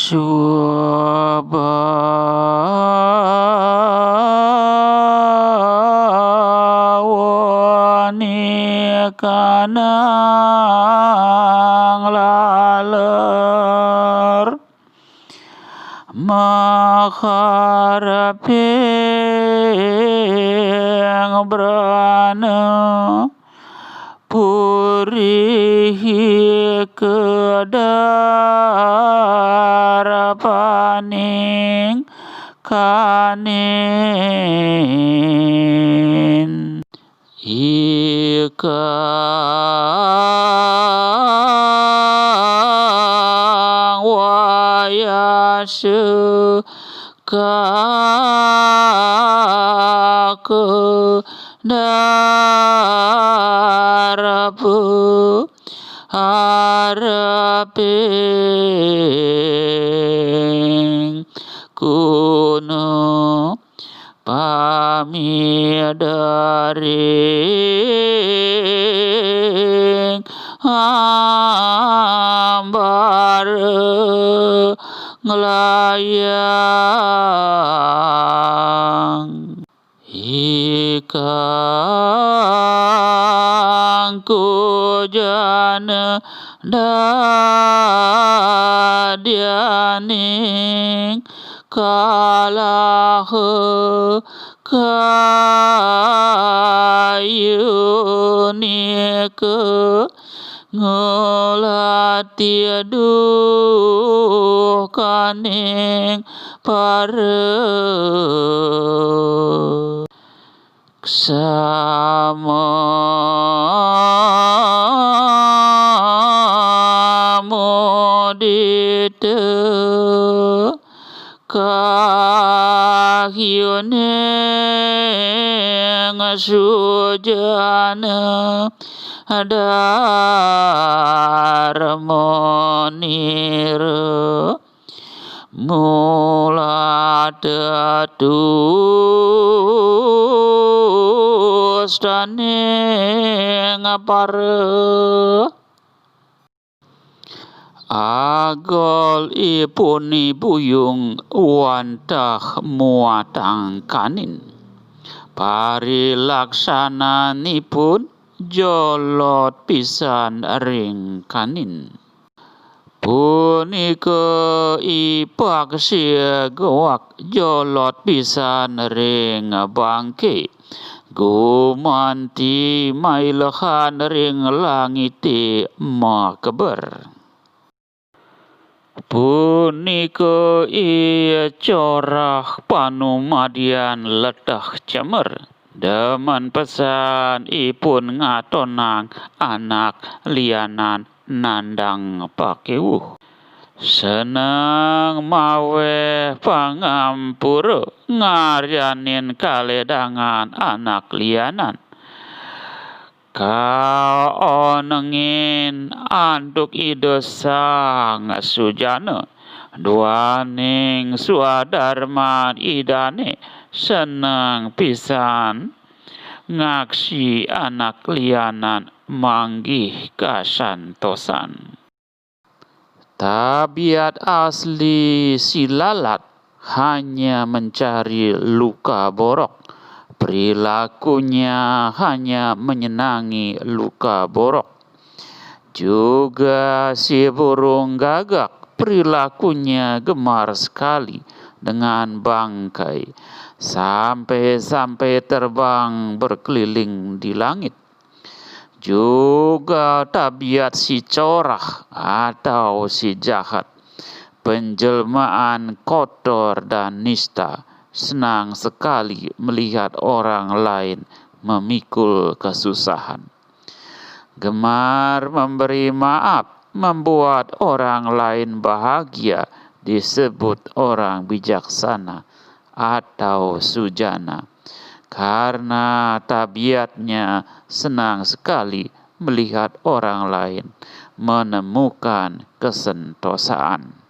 Subawani kanang laler makaraping brana purihi kedarapaning kanin ikang wayase darapu haraping kuno pamidaring ambar nglayang ikang kujana dadianing kalah kayunike ngelatih duh kaning pare sama modite kahyuneng sujana darmonira muladtus daning pare agol ipuni buyung wantah muatang kanin parilaksananipun jolot pisan ring kanin punika ipaksia goak jolot pisan ring bangke gumanti mailehan ring langite makeber punika ia corah panumadian letah cemer demen pesan ipun ngatonang anak lianan nandang pakewuh seneng mawe pangampura ngaryanin kaledangan anak lianan kaonengin anduk ide sang sujana duaning swadarman idane seneng pisan ngaksi anak lianan manggih kasantosan tabiat asli si lalat hanya mencari luka borok perilakunya hanya menyenangi luka borok juga si burung gagak perilakunya gemar sekali dengan bangkai sampai terbang berkeliling di langit juga tabiat si corah atau si jahat penjelmaan kotor dan nista senang sekali melihat orang lain memikul kesusahan. Gemar memberi maaf, membuat orang lain bahagia, disebut orang bijaksana atau sujana. Karena tabiatnya senang sekali melihat orang lain menemukan kesentosaan.